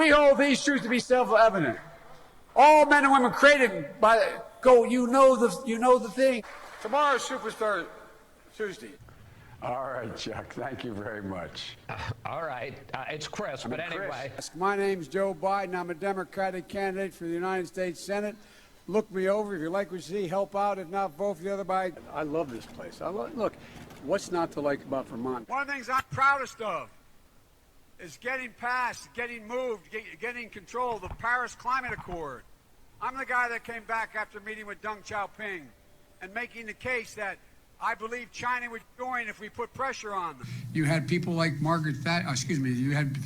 We hold these truths to be self-evident. All men and women created by you know the thing. Tomorrow's Superstar Tuesday. All right, Chuck. Thank you very much. All right. It's Chris, but anyway. Chris. My name's Joe Biden. I'm a Democratic candidate for the United States Senate. Look me over. If you like what you see, help out. If not, vote for the other guy. I love this place. Look, what's not to like about Vermont? One of the things I'm proudest of is getting passed, getting moved, getting control of the Paris Climate Accord. I'm the guy that came back after meeting with Deng Xiaoping and making the case that I believe China would join if we put pressure on them. You had people like you had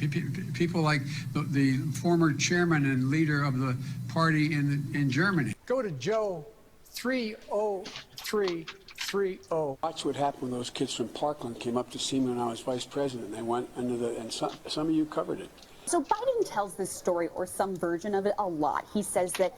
people like the former chairman and leader of the party in Germany. Go to Joe 30330. Watch what happened when those kids from Parkland came up to see me when I was vice president. They went and some of you covered it. So Biden tells this story, or some version of it, a lot. He says that,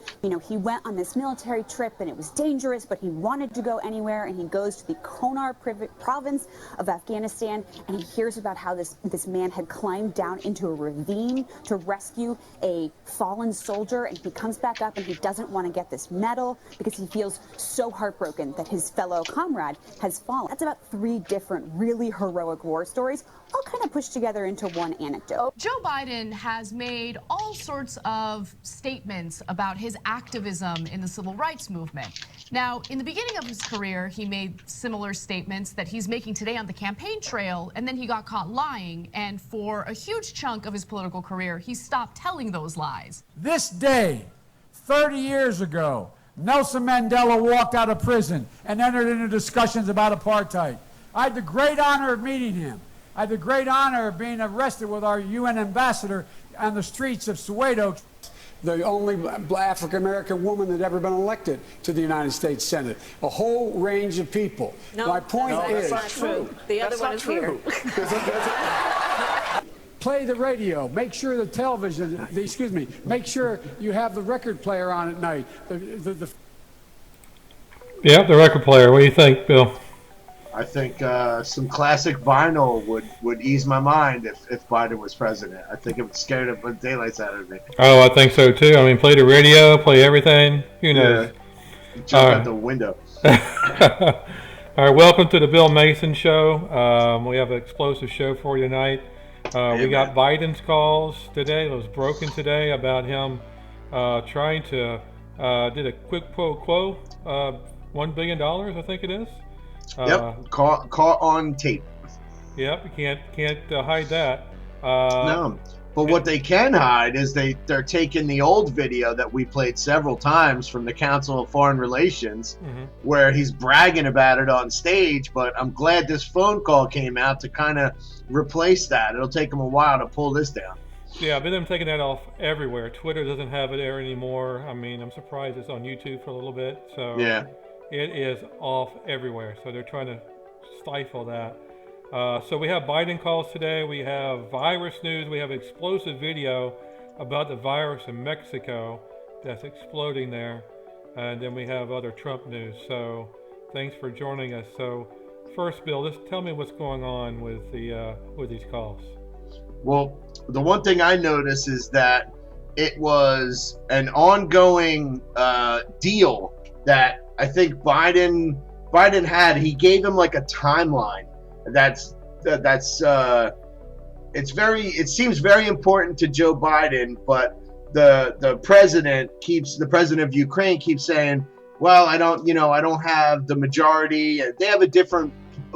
he went on this military trip and it was dangerous, but he wanted to go anywhere, and he goes to the Konar province of Afghanistan, and he hears about how this man had climbed down into a ravine to rescue a fallen soldier, and he comes back up and he doesn't want to get this medal because he feels so heartbroken that his fellow comrade has fallen. That's about 3 different really heroic war stories, all kind of pushed together into one anecdote. Joe Biden has made all sorts of statements about his activism in the civil rights movement. Now, in the beginning of his career, he made similar statements that he's making today on the campaign trail, and then he got caught lying. And for a huge chunk of his political career, he stopped telling those lies. This day, 30 years ago, Nelson Mandela walked out of prison and entered into discussions about apartheid. I had the great honor of meeting him. I had the great honor of being arrested with our UN ambassador on the streets of Soweto. The only African-American woman that ever been elected to the United States Senate. A whole range of people. No, my point is, that's not true. The other one is here. Play the radio. Make sure the television, make sure you have the record player on at night. Yeah, the record player. What do you think, Bill? I think some classic vinyl would ease my mind if Biden was president. I think it would scare the daylights out of me. Oh, I think so too. I mean, play the radio, play everything. Who knows? Yeah. Jump out the window. All right, welcome to the Bill Mason Show. We have an explosive show for you tonight. We got Biden's calls today. It was broken today about him trying to did a quid pro quo, $1 billion, I think it is. Yep, caught on tape. Yep, you can't hide that. No, but what they can hide is they're taking the old video that we played several times from the Council of Foreign Relations, where he's bragging about it on stage. But I'm glad this phone call came out to kind of replace that. It'll take them a while to pull this down. Yeah, but them taking that off everywhere. Twitter doesn't have it there anymore. I mean, I'm surprised it's on YouTube for a little bit. So yeah. It is off everywhere, so they're trying to stifle that. So we have Biden calls today. We have virus news. We have explosive video about the virus in Mexico that's exploding there. And then we have other Trump news. So thanks for joining us. So first, Bill, just tell me what's going on with these calls. Well, the one thing I noticed is that it was an ongoing deal that I think Biden had. He gave him like a timeline it seems very important to Joe Biden, but the president of Ukraine keeps saying, well, I don't have the majority. They have a different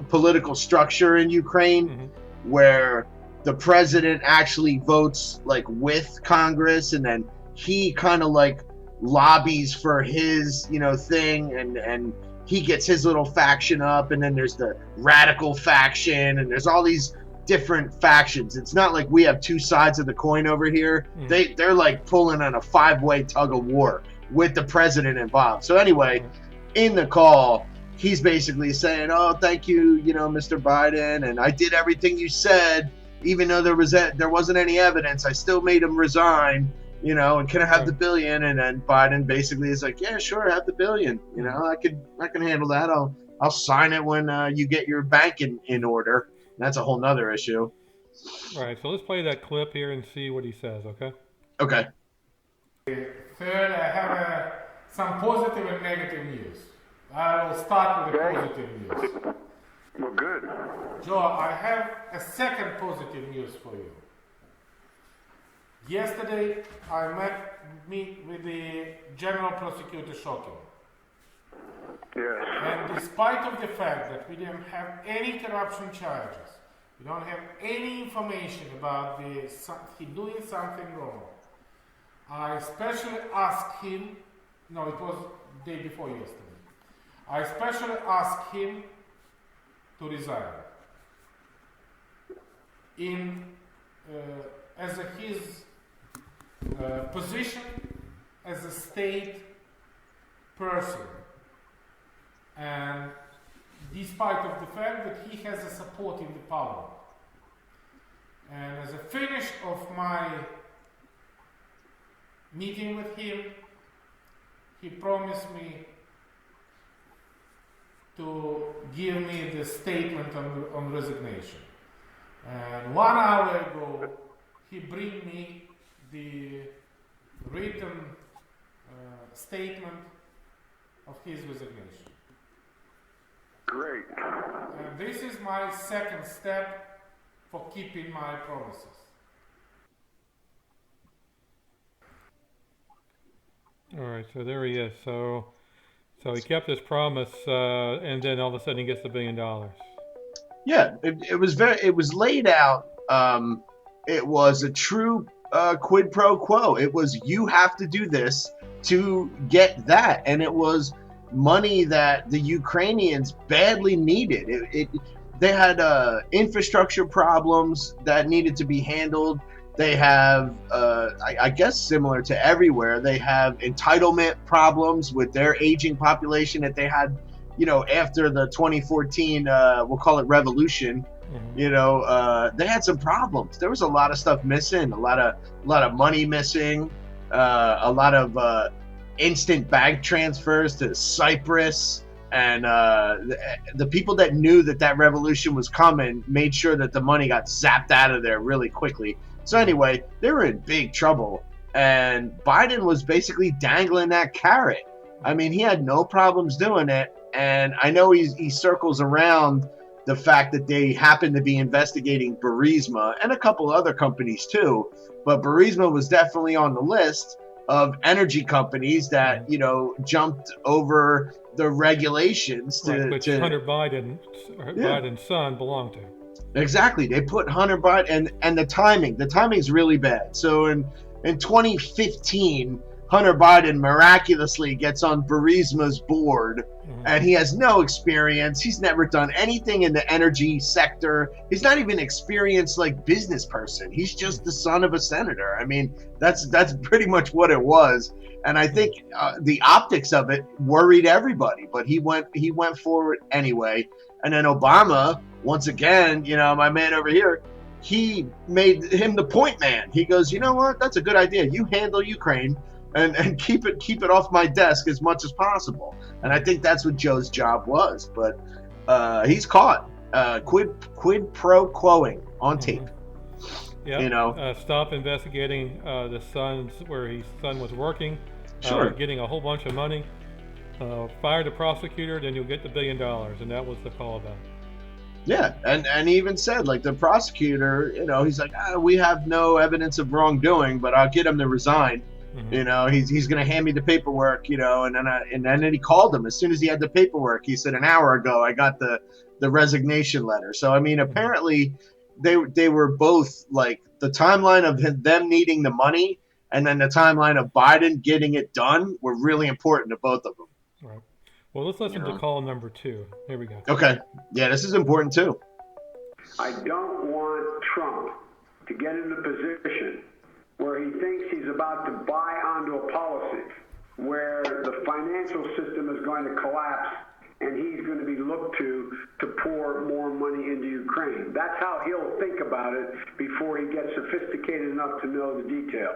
political structure in Ukraine where the president actually votes like with Congress, and then he kind of like lobbies for his thing, and he gets his little faction up, and then there's the radical faction, and there's all these different factions. It's not like we have two sides of the coin over here. They're like pulling on a 5-way tug of war with the president involved. So anyway, in the call, he's basically saying, oh, thank you, Mr. Biden, and I did everything you said, even though there wasn't any evidence. I still made him resign. And can I have the billion? And then Biden basically is like, yeah, sure, have the billion. I can handle that. I'll sign it when you get your bank in order. And that's a whole nother issue. All right, so let's play that clip here and see what he says, okay? Okay. Third, I have some positive and negative news. I will start with the positive news. Well, good. Joe, I have a second positive news for you. Yesterday, I meet with the General Prosecutor Shokin. Yes. And despite of the fact that we didn't have any corruption charges, we don't have any information about he doing something wrong, I especially asked him, no, it was the day before yesterday, I especially asked him to resign as his position as a state person, and despite of the fact that he has a support in the parliament. And as a finish of my meeting with him, he promised me to give me the statement on resignation. And 1 hour ago, he bring me the written statement of his resignation. Great. And this is my second step for keeping my promises. All right, so there he is. So he kept his promise, and then all of a sudden he gets the $1 billion. Yeah, it was laid out. It was a true quid pro quo. It was, you have to do this to get that, and it was money that the Ukrainians badly needed. They had infrastructure problems that needed to be handled. They have, I guess similar to everywhere, they have entitlement problems with their aging population that they had, after the 2014, we'll call it revolution. Mm-hmm. They had some problems. There was a lot of stuff missing, a lot of money missing, a lot of instant bank transfers to Cyprus. And the people that knew that revolution was coming made sure that the money got zapped out of there really quickly. So anyway, they were in big trouble, and Biden was basically dangling that carrot. I mean, he had no problems doing it, and I know he circles around the fact that they happen to be investigating Burisma and a couple other companies too, but Burisma was definitely on the list of energy companies that, jumped over the regulations which Hunter Biden's son belonged to. Exactly. They put Hunter Biden, and the timing's really bad. So in 2015, Hunter Biden miraculously gets on Burisma's board, and he has no experience. He's never done anything in the energy sector. He's not even an experienced business person. He's just the son of a senator. I mean, that's pretty much what it was. And I think the optics of it worried everybody, but he went forward anyway. And then Obama, once again, my man over here, he made him the point man. He goes, you know what? That's a good idea. You handle Ukraine and keep it off my desk as much as possible. And I think that's what Joe's job was. But he's caught quid pro quoing on tape. Yeah. Stop investigating the sons where his son was working. Sure. Getting a whole bunch of money. Fire the prosecutor, then you'll get the $1 billion, and that was the call about. Yeah, and he even said, the prosecutor, he's like, we have no evidence of wrongdoing, but I'll get him to resign. Mm-hmm. He's going to hand me the paperwork, and then he called him as soon as he had the paperwork. He said, an hour ago, I got the resignation letter. So, I mean, apparently they were both the timeline of them needing the money and then the timeline of Biden getting it done were really important to both of them. Right. Well, let's listen to call number 2. Here we go. Okay. Yeah, this is important too. I don't want Trump to get in a position where he thinks he's about to buy onto a policy where the financial system is going to collapse and he's going to be looked to pour more money into Ukraine. That's how he'll think about it before he gets sophisticated enough to know the detail.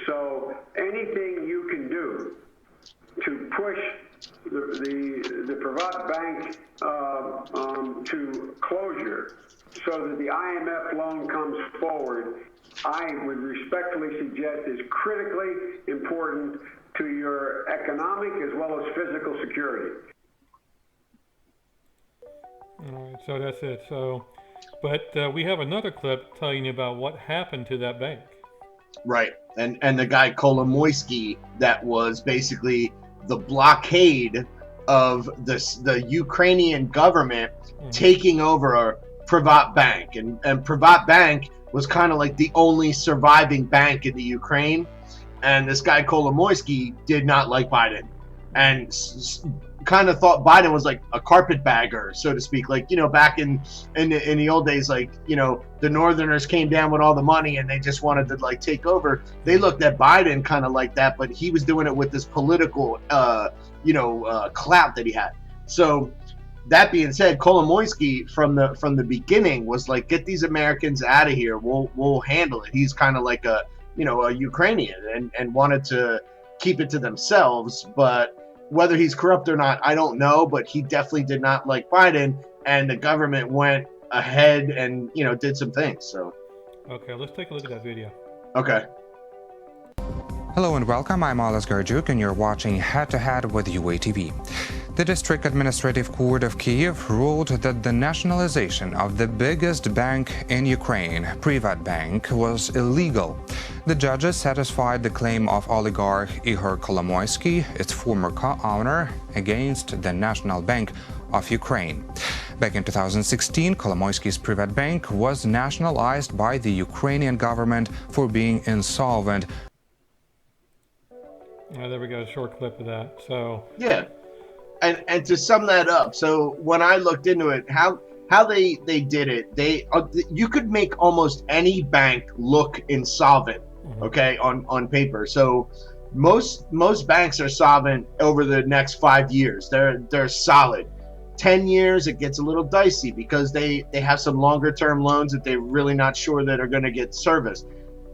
So anything you can do to push the Privat Bank to closure so that the IMF loan comes forward, I would respectfully suggest is critically important to your economic as well as physical security. All right, so that's it. So, but we have another clip telling you about what happened to that bank. Right. And the guy Kolomoisky, that was basically the blockade of the Ukrainian government taking over a Privat bank. And Privat bank was kind of like the only surviving bank in the Ukraine. And this guy Kolomoisky did not like Biden and kind of thought Biden was like a carpetbagger, so to speak. Like, you know, back in the old days, like, you know, the Northerners came down with all the money and they just wanted to like take over. They looked at Biden kind of like that, but he was doing it with this political, clout that he had. So that being said, Kolomoisky from the beginning was like, get these Americans out of here. We'll handle it. He's kind of like a Ukrainian and wanted to keep it to themselves. But whether he's corrupt or not, I don't know. But he definitely did not like Biden, and the government went ahead and, you know, did some things. So, okay, let's take a look at that video. Okay. Hello and welcome. I'm Alas Garjuk, and you're watching Head to Head with UATV. The District Administrative Court of Kyiv ruled that the nationalization of the biggest bank in Ukraine, Privat Bank, was illegal. The judges satisfied the claim of oligarch Ihor Kolomoisky, its former co-owner, against the National Bank of Ukraine. Back in 2016, Kolomoisky's Privat Bank was nationalized by the Ukrainian government for being insolvent. There we go, a short clip of that. So yeah. And to sum that up, so when I looked into it, how they did it, you could make almost any bank look insolvent, okay, on paper. So most banks are solvent over the next 5 years. They're solid. 10 years, it gets a little dicey because they have some longer term loans that they're really not sure that are going to get serviced.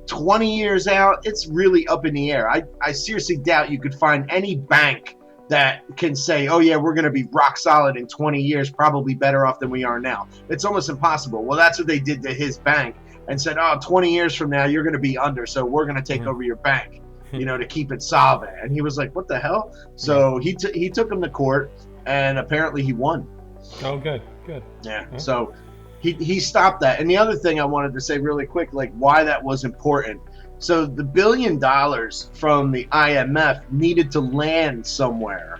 20 years out, it's really up in the air. I seriously doubt you could find any bank that can say, oh yeah, we're going to be rock solid in 20 years, probably better off than we are now. It's almost impossible. Well, that's what they did to his bank and said, oh, 20 years from now, you're going to be under, so we're going to take over your bank, you know, to keep it solvent. And he was like, what the hell? So he took him to court, and apparently he won. Oh, good. Yeah, so he stopped that. And the other thing I wanted to say really quick, like why that was important. So the $1 billion from the IMF needed to land somewhere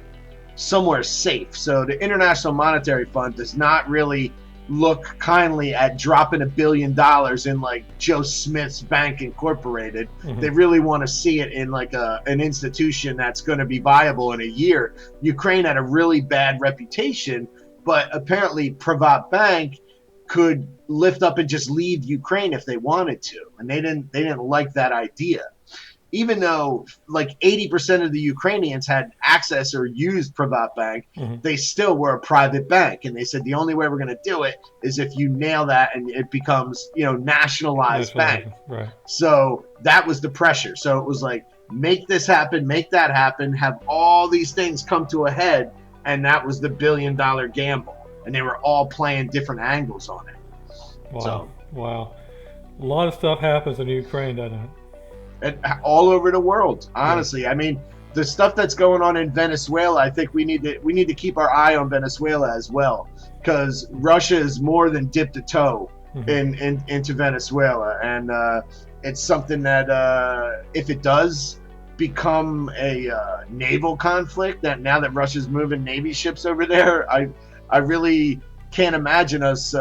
safe. So the International Monetary Fund does not really look kindly at dropping $1 billion in like Joe Smith's Bank Incorporated. They really want to see it in like an institution that's going to be viable in a year. Ukraine had a really bad reputation, but apparently Privat Bank could lift up and just leave Ukraine if they wanted to, and they didn't like that idea. Even though like 80% of the Ukrainians had access or used Privat Bank, they still were a private bank, and they said the only way we're going to do it is if you nail that and it becomes, you know, nationalized bank. Right. So that was the pressure. So it was like, make this happen, make that happen, have all these things come to a head, and that was the $1 billion gamble. And they were all playing different angles on it. Wow. A lot of stuff happens in Ukraine, doesn't it? And all over the world, honestly. Yeah. I mean, the stuff that's going on in Venezuela, I think we need to keep our eye on Venezuela as well, because Russia is more than dipped a toe into Venezuela, and it's something that if it does become a naval conflict, that now that Russia's moving Navy ships over there, I really can't imagine us,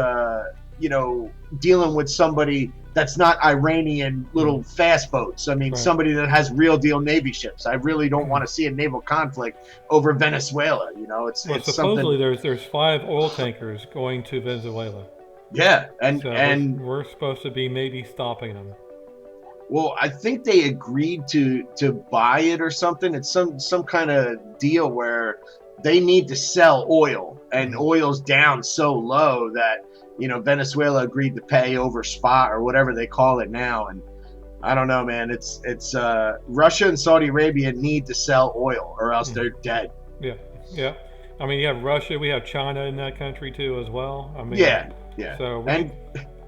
dealing with somebody that's not Iranian little fast boats. I mean, somebody that has real deal Navy ships. I really don't want to see a naval conflict over Venezuela. You know, it's supposedly there's 5 oil tankers going to Venezuela. Yeah, so we're supposed to be maybe stopping them. Well, I think they agreed to buy it or something. It's some kind of deal where they need to sell oil, and oil's down so low that, you know, Venezuela agreed to pay over spot or whatever they call it now. And I don't know, man. It's Russia and Saudi Arabia need to sell oil or else they're dead. Yeah. I mean, you have Russia, we have China in that country too as well. I mean, yeah. So and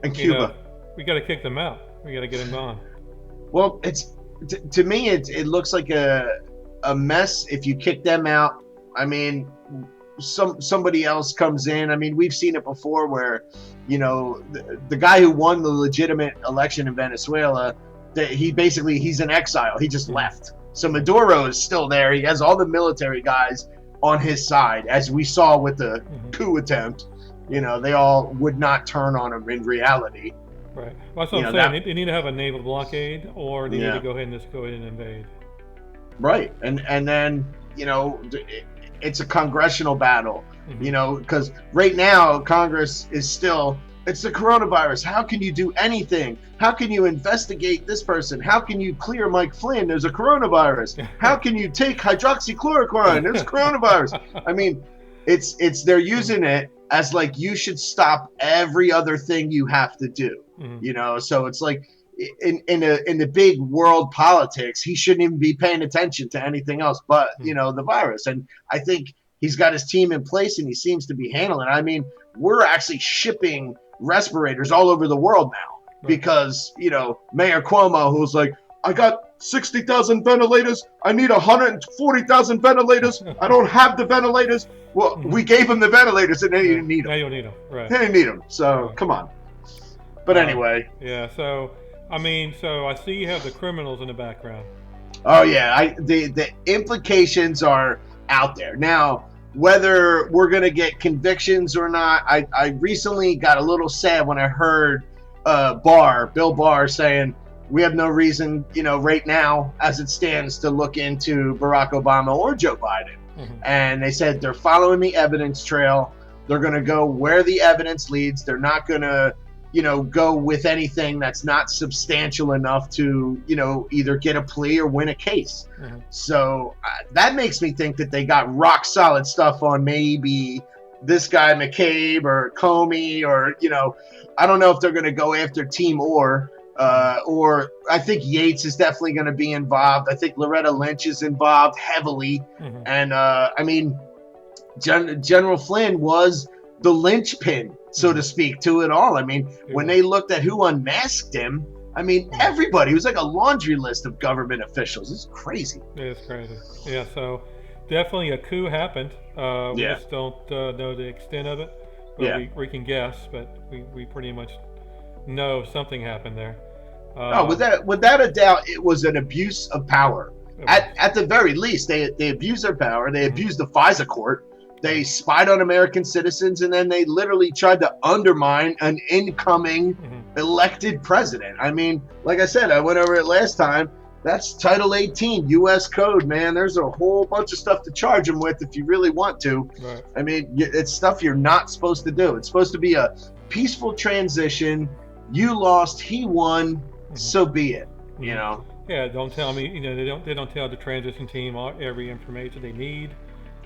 Cuba. You know, we got to kick them out. We got to get them gone. Well, it's to me, it looks like a mess if you kick them out. I mean, somebody else comes in. I mean, we've seen it before where, you know, the guy who won the legitimate election in Venezuela, he's in exile. He just left. So Maduro is still there. He has all the military guys on his side, as we saw with the coup attempt. You know, they all would not turn on him in reality. Right. Well, that's what I'm saying. They need to have a naval blockade, or they need to go ahead and invade. Right. And then, you know, it's a congressional battle, you know, because right now Congress is still, it's the coronavirus. How can you do anything? How can you investigate this person? How can you clear Mike Flynn? There's a coronavirus. How can you take hydroxychloroquine? There's coronavirus. I mean, they're using it as like, you should stop every other thing you have to do, you know? So it's like in the big world politics, he shouldn't even be paying attention to anything else but, you know, the virus. And I think he's got his team in place and he seems to be handling it. I mean, we're actually shipping respirators all over the world now because, you know, Mayor Cuomo, who's like, I got 60,000 ventilators. I need 140,000 ventilators. I don't have the ventilators. Well, we gave him the ventilators and they didn't need them. They don't need them. Right. They didn't need them. So come on. But anyway. Yeah. So, I mean, I see you have the criminals in the background. Oh yeah. The implications are out there. Now, whether we're going to get convictions or not, I recently got a little sad when I heard Bill Barr saying, we have no reason, you know, right now, as it stands, to look into Barack Obama or Joe Biden. And they said they're following the evidence trail. They're going to go where the evidence leads. They're not going to, you know, go with anything that's not substantial enough to, you know, either get a plea or win a case. So that makes me think that they got rock solid stuff on maybe this guy McCabe or Comey, or, you know, I don't know if they're going to go after Team or I think Yates is definitely going to be involved. I think Loretta Lynch is involved heavily. And I mean, General Flynn was the linchpin, so to speak, to it all. I mean, when they looked at who unmasked him, I mean, everybody, it was like a laundry list of government officials. It's crazy. It's crazy. Yeah, so definitely a coup happened. We just don't know the extent of it. But we can guess, but we pretty much know something happened there. Without a doubt, it was an abuse of power. At the very least, they abused their power. They abused the FISA court. They spied on American citizens, and then they literally tried to undermine an incoming elected president. I mean, like I said, I went over it last time. That's Title 18 U.S. Code, man. There's a whole bunch of stuff to charge them with if you really want to. Right. I mean, it's stuff you're not supposed to do. It's supposed to be a peaceful transition. You lost, he won. So be it. You know. Yeah. Don't tell me. You know, they don't tell the transition team every information they need.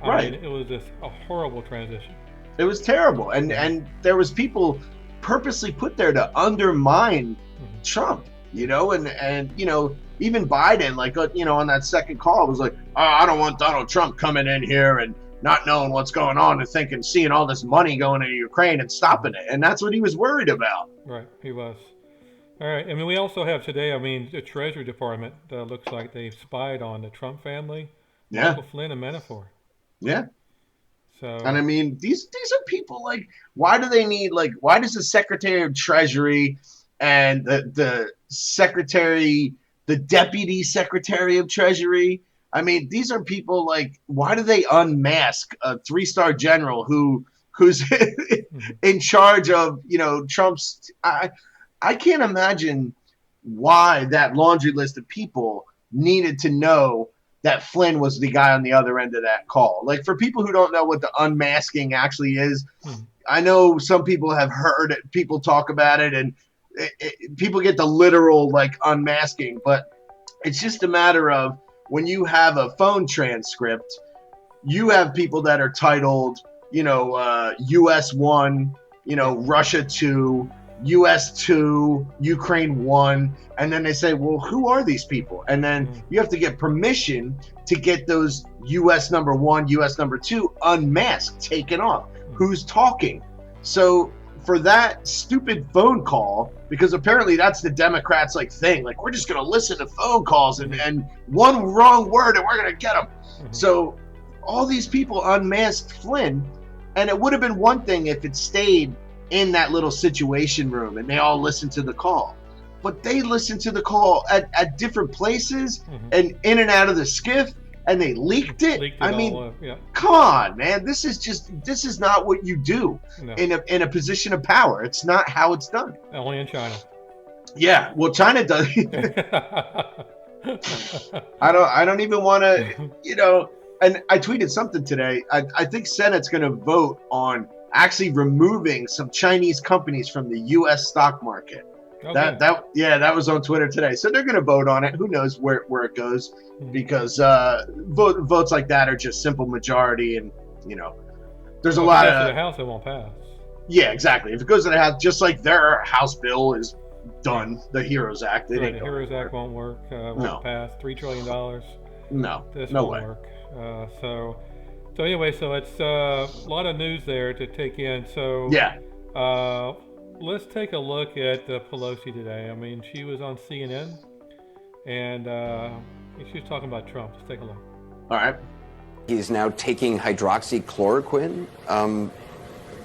Right. I mean, it was just a horrible transition. It was terrible, and there was people purposely put there to undermine Trump. You know, and you know, even Biden, like, you know, on that second call was like, oh, I don't want Donald Trump coming in here and not knowing what's going on and seeing all this money going into Ukraine and stopping it. And that's what he was worried about. Right, he was. All right, I mean, we also have today, I mean, the Treasury Department looks like they've spied on the Trump family, Michael Flynn and Manafort. Yeah. So. And I mean, these are people, like, why do they need, like, why does the Secretary of Treasury and the Secretary, the Deputy Secretary of Treasury, I mean, these are people, like, why do they unmask a 3-star general who's in charge of, you know, Trump's, I can't imagine why that laundry list of people needed to know that Flynn was the guy on the other end of that call. Like, for people who don't know what the unmasking actually is, I know some people have heard people talk about it, and people get the literal, like, unmasking, but it's just a matter of when you have a phone transcript, you have people that are titled, you know, US 1, you know, Russia 2, US 2, Ukraine 1, and then they say, well, who are these people? And then you have to get permission to get those US number 1, US number 2 unmasked, taken off. Who's talking? So for that stupid phone call, because apparently that's the Democrats like thing, like we're just going to listen to phone calls and one wrong word and we're going to get them. So all these people unmasked Flynn, and it would have been one thing if it stayed in that little situation room and they all listened to the call, but they listened to the call at different places and in and out of the skiff, and they leaked it. I mean, come on, man, this is not what you do in a position of power. It's not how it's done. Only in China. Yeah, well, China does. I don't even want to, you know. And I tweeted something today. I think Senate's going to vote on actually removing some Chinese companies from the U.S. stock market. Okay. That was on Twitter today. So they're going to vote on it. Who knows where it goes? Because votes like that are just simple majority, and you know, there's a lot of the House it won't pass. Yeah, exactly. If it goes to the House, just like their House bill is done, the HEROES Act. The HEROES Act won't work. Won't pass. $3 trillion. No, this no won't way. Work. So anyway, so it's a lot of news there to take in. So yeah, let's take a look at Pelosi today. I mean, she was on CNN, and she was talking about Trump. Let's take a look. All right. He's now taking hydroxychloroquine.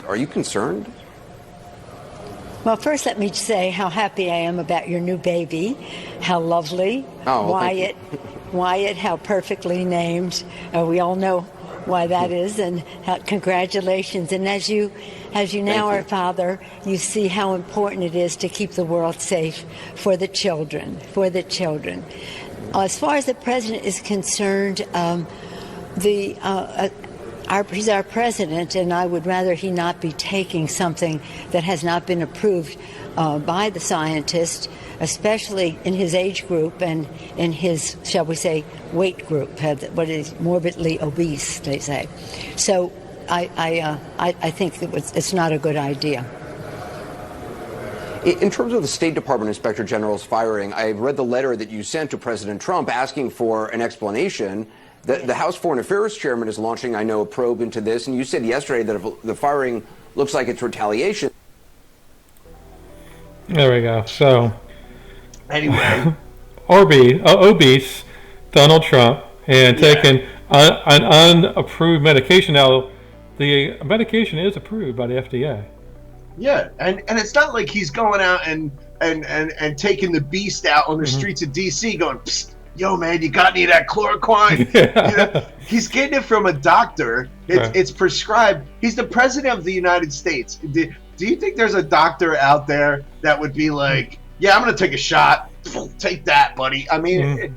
Are you concerned? Well, first let me say how happy I am about your new baby. How lovely. Oh, Wyatt. Wyatt, how perfectly named. We all know why that is, and congratulations. And as you now are a father, you see how important it is to keep the world safe for the children. As far as the president is concerned, he's our president, and I would rather he not be taking something that has not been approved by the scientists, especially in his age group and in his, shall we say, weight group, what is morbidly obese, they say. So I think it's not a good idea. In terms of the State Department Inspector General's firing, I read the letter that you sent to President Trump asking for an explanation. The House Foreign Affairs Chairman is launching, I know, a probe into this, and you said yesterday that if the firing looks like it's retaliation. There we go. So, anyway, obese Donald Trump and taking an unapproved medication. Now, the medication is approved by the FDA. Yeah, and it's not like he's going out and taking the beast out on the streets of D.C. going, psst, yo, man, you got any of that chloroquine? You know, he's getting it from a doctor. It's prescribed. He's the president of the United States. Do you think there's a doctor out there that would be like, yeah, I'm going to take a shot. Take that, buddy. I mean,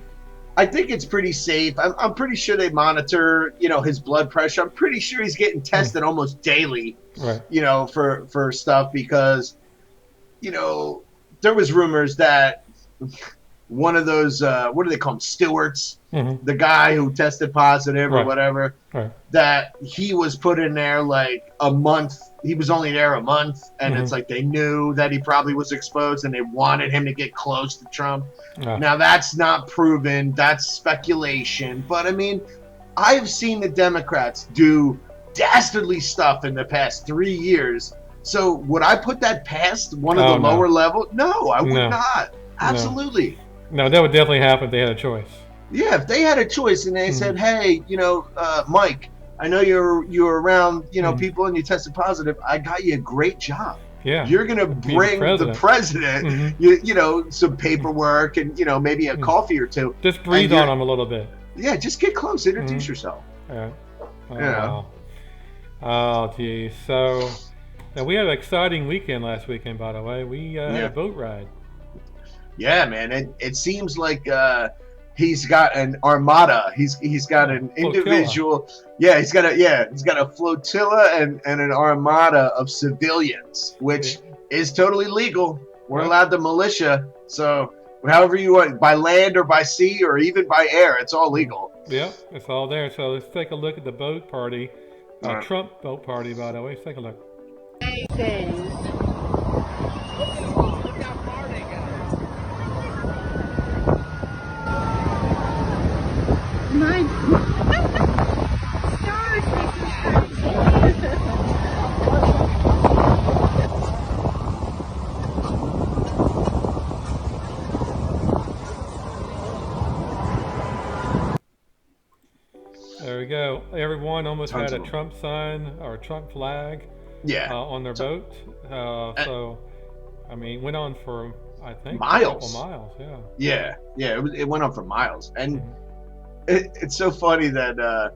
I think it's pretty safe. I'm pretty sure they monitor, you know, his blood pressure. I'm pretty sure he's getting tested almost daily, you know, for stuff because, you know, there was rumors that one of those, what do they call them, stewards, the guy who tested positive or whatever, that he was put in there like a month. He was only there a month, and it's like they knew that he probably was exposed, and they wanted him to get close to Trump. Now, that's not proven. That's speculation. But, I mean, I've seen the Democrats do dastardly stuff in the past 3 years. So would I put that past one of the lower level? No, I would not. Absolutely. No, that would definitely happen if they had a choice. Yeah, if they had a choice and they said, hey, you know, Mike, I know you're around, you know, people and you tested positive. I got you a great job. Yeah. You're going to bring the president, you know, some paperwork and, you know, maybe a coffee or two. Just breathe on him a little bit. Yeah, just get close. Introduce yourself. Yeah. Yeah. Oh, geez. So, now we had an exciting weekend last weekend, by the way. We had a boat ride. Yeah, man. It seems like he's got an armada. He's got an individual. Yeah, he's got a flotilla and an armada of civilians, which is totally legal. We're allowed the militia. So however you want, by land or by sea or even by air, it's all legal. Yeah, it's all there. So let's take a look at the boat party. Trump boat party, by the way. Let's take a look. There we go. Everyone almost Tons had a of them. Trump sign or a Trump flag on their boat. So, I mean, went on for, I think, miles. A couple miles, Yeah. It went on for miles. And it's so funny that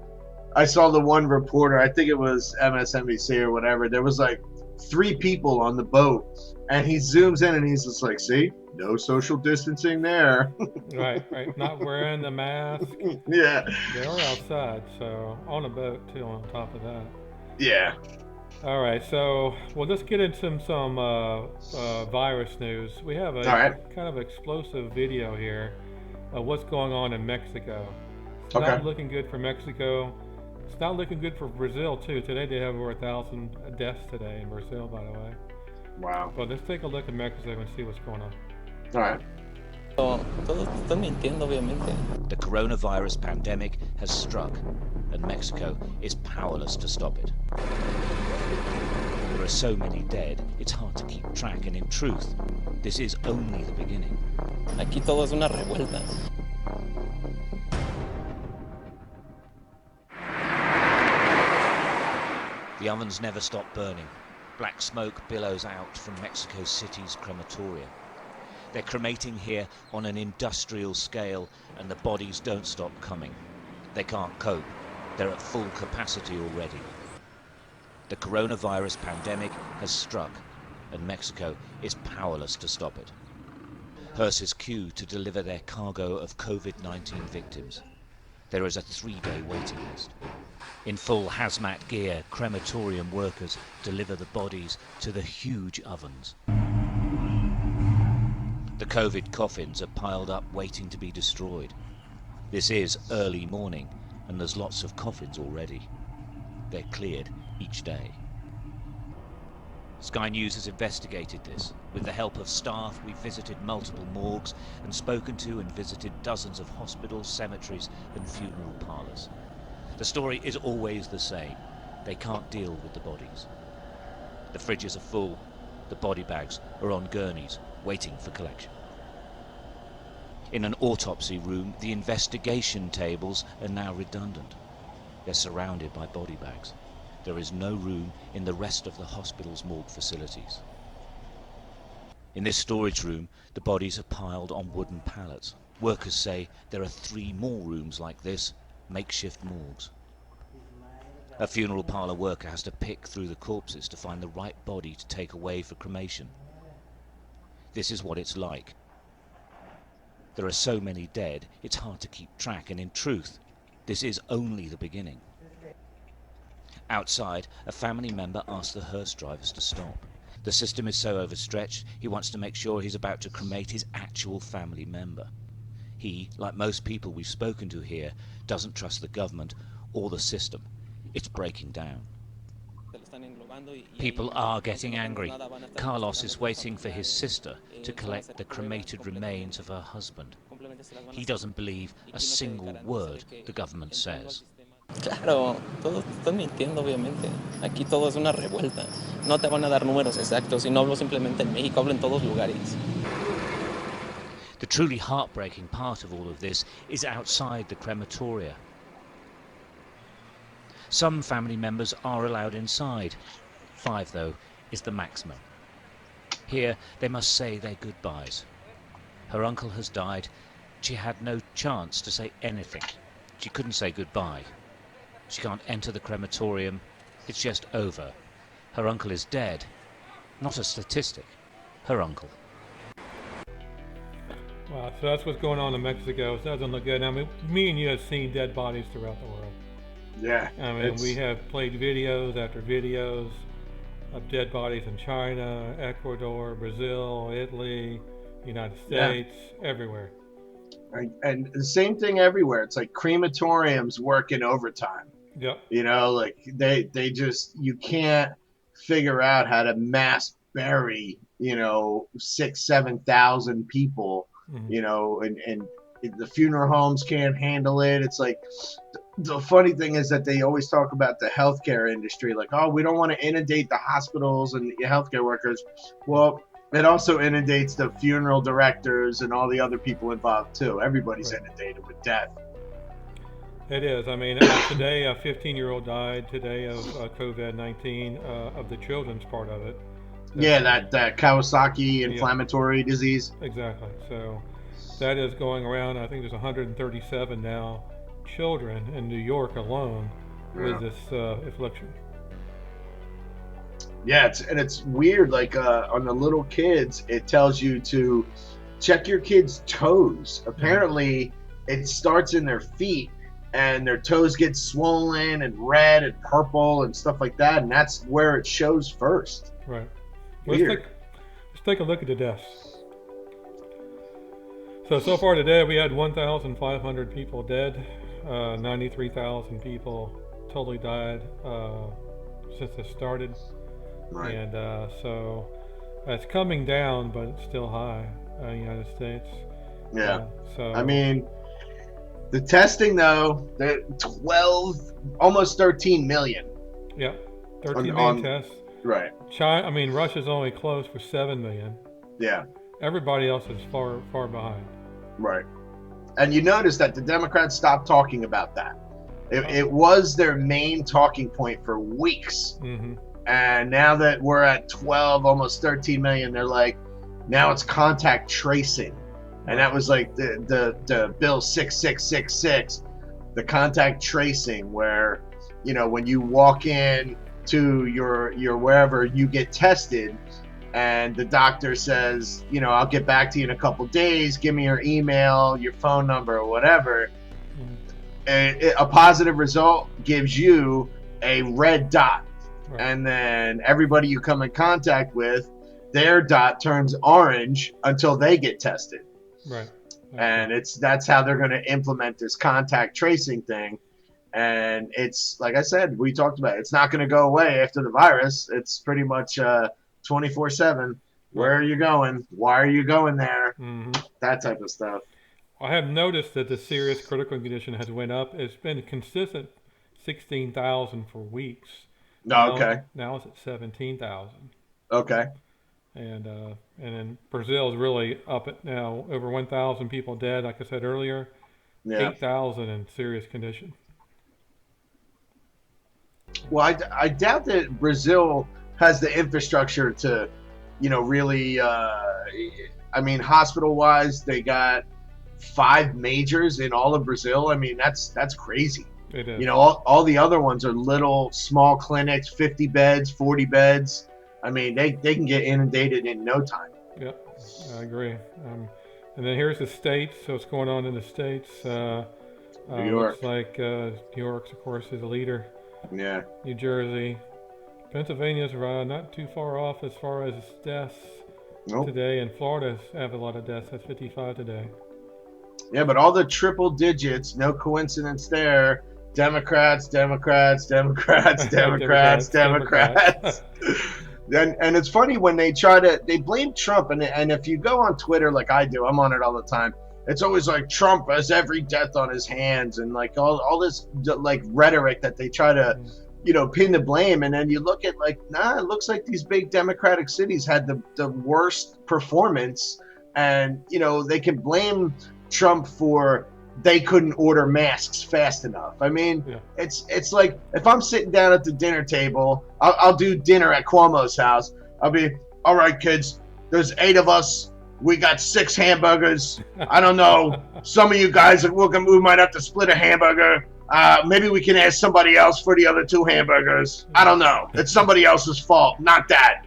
I saw the one reporter, I think it was MSNBC or whatever, there was like 3 people on the boat. And he zooms in and he's just like, see? No social distancing there. Right. Not wearing the mask. Yeah. They are outside, so on a boat too. On top of that. Yeah. All right, so we'll just get into some virus news. We have a kind of explosive video here of what's going on in Mexico. It's not looking good for Mexico. It's not looking good for Brazil too. Today they have over 1,000 deaths today in Brazil, by the way. Wow. But let's take a look at Mexico and see what's going on. All right. The coronavirus pandemic has struck, and Mexico is powerless to stop it. There are so many dead, it's hard to keep track, and in truth, this is only the beginning. Aquí todo es una revuelta. The ovens never stop burning. Black smoke billows out from Mexico City's crematoria. They're cremating here on an industrial scale, and the bodies don't stop coming. They can't cope. They're at full capacity already. The coronavirus pandemic has struck, and Mexico is powerless to stop it. Hearses queue to deliver their cargo of COVID-19 victims. There is a 3-day waiting list. In full hazmat gear, crematorium workers deliver the bodies to the huge ovens. The COVID coffins are piled up waiting to be destroyed. This is early morning, and there's lots of coffins already. They're cleared each day. Sky News has investigated this. With the help of staff, we've visited multiple morgues and spoken to and visited dozens of hospitals, cemeteries and funeral parlours. The story is always the same. They can't deal with the bodies. The fridges are full. The body bags are on gurneys, waiting for collection. In an autopsy room, the investigation tables are now redundant. They're surrounded by body bags. There is no room in the rest of the hospital's morgue facilities. In this storage room, the bodies are piled on wooden pallets. Workers say there are 3 more rooms like this, makeshift morgues. A funeral parlour worker has to pick through the corpses to find the right body to take away for cremation. This is what it's like. There are so many dead, it's hard to keep track, and in truth, this is only the beginning. Outside, a family member asks the hearse drivers to stop. The system is so overstretched, he wants to make sure he's about to cremate his actual family member. He, like most people we've spoken to here, doesn't trust the government or the system. It's breaking down. People are getting angry. Carlos is waiting for his sister to collect the cremated remains of her husband. He doesn't believe a single word the government says. Claro, todos están mintiendo, obviamente. Aquí todo es una revuelta. No te van a dar números exactos, y no hablo simplemente en México, hablo en todos lugares. The truly heartbreaking part of all of this is outside the crematoria. Some family members are allowed inside. 5, though, is the maximum. Here, they must say their goodbyes. Her uncle has died. She had no chance to say anything. She couldn't say goodbye. She can't enter the crematorium. It's just over. Her uncle is dead. Not a statistic. Her uncle. Wow, so that's what's going on in Mexico. It doesn't look good. I mean, me and you have seen dead bodies throughout the world. Yeah. I mean, we have played videos after videos of dead bodies in China, Ecuador, Brazil, Italy, United States, everywhere. And the same thing everywhere. It's like crematoriums working overtime. Yep. You know, like they just, you can't figure out how to mass bury, 6,000-7,000 people, and the funeral homes can't handle it. It's like, the funny thing is that they always talk about the healthcare industry, like, oh, we don't want to inundate the hospitals and the healthcare workers. Well, it also inundates the funeral directors and all the other people involved too. Everybody's inundated with death. It is. I mean, today a 15-year-old died today of COVID-19, of the children's part of it. That Kawasaki inflammatory disease. Exactly. So that is going around. I think there's 137 now children in New York alone with this affliction. Yeah, it's weird. Like on the little kids, it tells you to check your kids' toes. Apparently, it starts in their feet, and their toes get swollen and red and purple and stuff like that, and that's where it shows first. Right. Weird. Let's take a look at the deaths. So far today, we had 1,500 people dead. 93,000 people totally died since it started. Right. And so it's coming down, but it's still high in the United States. Yeah. So I mean, the testing though, the 12, almost 13 million. Yeah, 13 million tests. Right. China. I mean, Russia's only close for 7 million. Yeah. Everybody else is far behind. Right. And you notice that the Democrats stopped talking about that. It was their main talking point for weeks. Mm-hmm. And now that we're at 12, almost 13 million, they're like, now it's contact tracing. And that was like the bill 6666, the contact tracing, where, when you walk in to your wherever, you get tested, and the doctor says, I'll get back to you in a couple days, give me your email, your phone number, or whatever. A positive result gives you a red dot. Right. And then everybody you come in contact with, their dot turns orange until they get tested. Right. And that's how they're going to implement this contact tracing thing. And it's, like I said, we talked about it, it's not going to go away after the virus. It's pretty much 24/7. Where are you going? Why are you going there? Mm-hmm. That type of stuff. I have noticed that the serious critical condition has went up. It's been consistent 16,000 for weeks. Okay. Now it's at 17,000. Okay. And then Brazil is really up at now, over 1,000 people dead, like I said earlier. Yeah. 8,000 in serious condition. Well, I doubt that Brazil has the infrastructure to, really, hospital-wise, they got 5 majors in all of Brazil. I mean, that's crazy. It is. All the other ones are little, small clinics, 50 beds, 40 beds. I mean, they can get inundated in no time. Yeah, I agree. And then here's the states. So what's going on in the states? New York. Looks like New York, of course, is a leader. Yeah. New Jersey. Pennsylvania's not too far off as far as deaths today. And Florida have a lot of deaths. That's 55 today. Yeah, but all the triple digits, no coincidence there. Democrats. And it's funny when they blame Trump, and if you go on Twitter like I do, I'm on it all the time, it's always like Trump has every death on his hands, and like all this like rhetoric that they try to pin the blame. And then you look at it looks like these big Democratic cities had the worst performance, and they can blame Trump for they couldn't order masks fast enough. I mean, it's like if I'm sitting down at the dinner table, I'll do dinner at Cuomo's house. I'll be, all right, kids, there's 8 of us. We got 6 hamburgers. I don't know. Some of you guys, we might have to split a hamburger. Maybe we can ask somebody else for the other 2 hamburgers. I don't know. It's somebody else's fault, not that.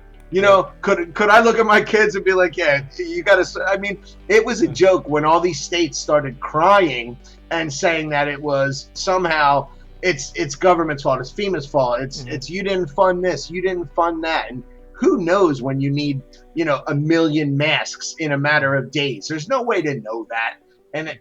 Could I look at my kids and be like, yeah, you got to, I mean, it was a joke when all these states started crying and saying that it was somehow it's government's fault, it's FEMA's fault, it's you didn't fund this, you didn't fund that. And who knows when you need, 1 million masks in a matter of days. There's no way to know that. And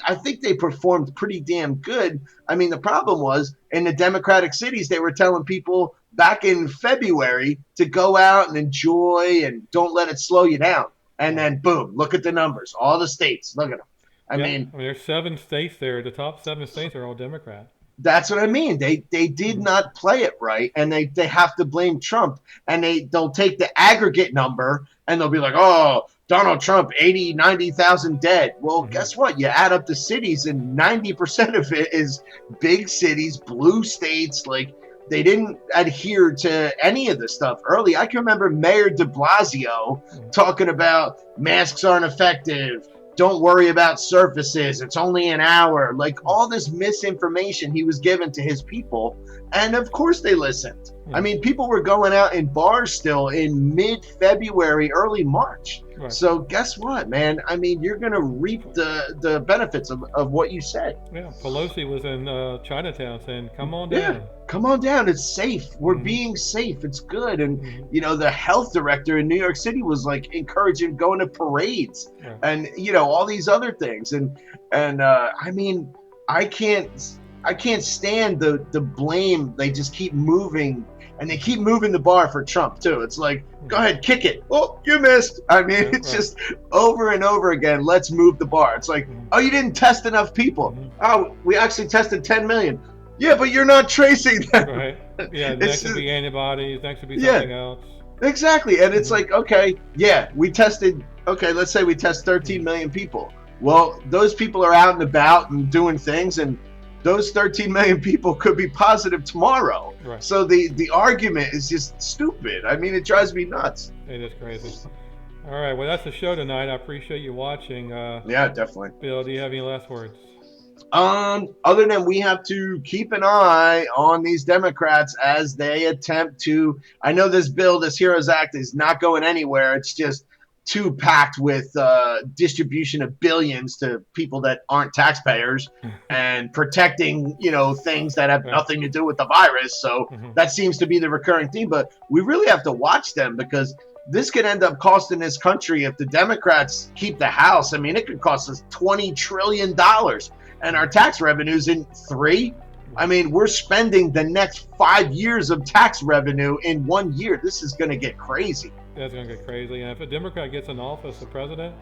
I think they performed pretty damn good. I mean, the problem was in the Democratic cities, they were telling people back in February to go out and enjoy and don't let it slow you down. And then boom, look at the numbers. All the states, look at them. I mean, there's 7 states there. The top 7 states are all Democrat. That's what I mean. They did not play it right, and they have to blame Trump. And they'll take the aggregate number and they'll be like, oh, Donald Trump, 80, 90,000 dead. Well, guess what? You add up the cities, and 90% of it is big cities, blue states. Like, they didn't adhere to any of this stuff early. I can remember Mayor de Blasio talking about masks aren't effective. Don't worry about surfaces. It's only an hour. Like, all this misinformation he was given to his people. And of course they listened. I mean, people were going out in bars still in mid-February, early March. Right. So guess what, man? I mean, you're going to reap the benefits of what you said. Yeah, Pelosi was in Chinatown saying, come on down. Yeah, come on down. It's safe. We're being safe. It's good. And, you know, the health director in New York City was like encouraging going to parades and, you know, all these other things. And I mean, I can't stand the blame. They just keep moving, and they keep moving the bar for Trump too. It's like, go ahead, kick it. Oh, you missed. I mean, it's just over and over again. Let's move the bar. It's like, oh, you didn't test enough people. Oh, we actually tested 10 million. Yeah, but you're not tracing them. Right. Yeah, next to be antibodies, next to be something else. Exactly. And it's like, okay, yeah, let's say we test 13 million people. Well, those people are out and about and doing things, and those 13 million people could be positive tomorrow. Right. So the argument is just stupid. I mean, it drives me nuts. It is crazy. All right, well, that's the show tonight. I appreciate you watching. Yeah, definitely. Bill, do you have any last words? Other than we have to keep an eye on these Democrats as they attempt to, I know this bill, this HEROES Act, is not going anywhere. It's just too packed with distribution of billions to people that aren't taxpayers and protecting, you know, things that have nothing to do with the virus. So that seems to be the recurring theme. But we really have to watch them, because this could end up costing this country, if the Democrats keep the House, I mean, it could cost us $20 trillion. And our tax revenues in 3. I mean, we're spending the next 5 years of tax revenue in 1 year. This is going to get crazy. That's going to get crazy. And if a Democrat gets in office, the president,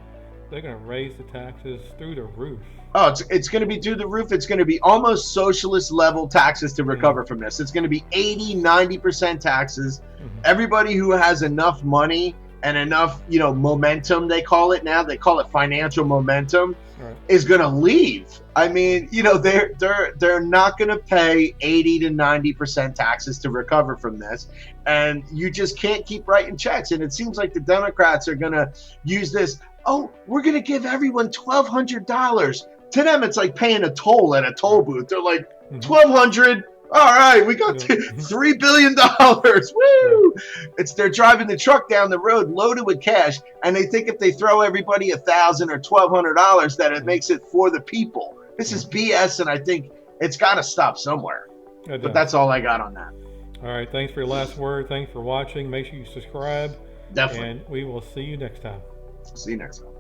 they're going to raise the taxes through the roof. Oh, it's going to be through the roof. It's going to be almost socialist level taxes to recover from this. It's going to be 80, 90% taxes. Everybody who has enough money and enough, you know, momentum, they call it now. They call it financial momentum. Is going to leave. I mean, you know, they're not going to pay 80 to 90% taxes to recover from this, and you just can't keep writing checks. And it seems like the Democrats are going to use this. Oh, we're going to give everyone $1,200. To them, it's like paying a toll at a toll booth. They're like, $1,200. All right, we got $3 billion. Woo! They're driving the truck down the road loaded with cash, and they think if they throw everybody $1,000 or $1,200 that it makes it for the people. This is BS, and I think it's got to stop somewhere. But that's all I got on that. All right, thanks for your last word. Thanks for watching. Make sure you subscribe. Definitely. And we will see you next time. See you next time.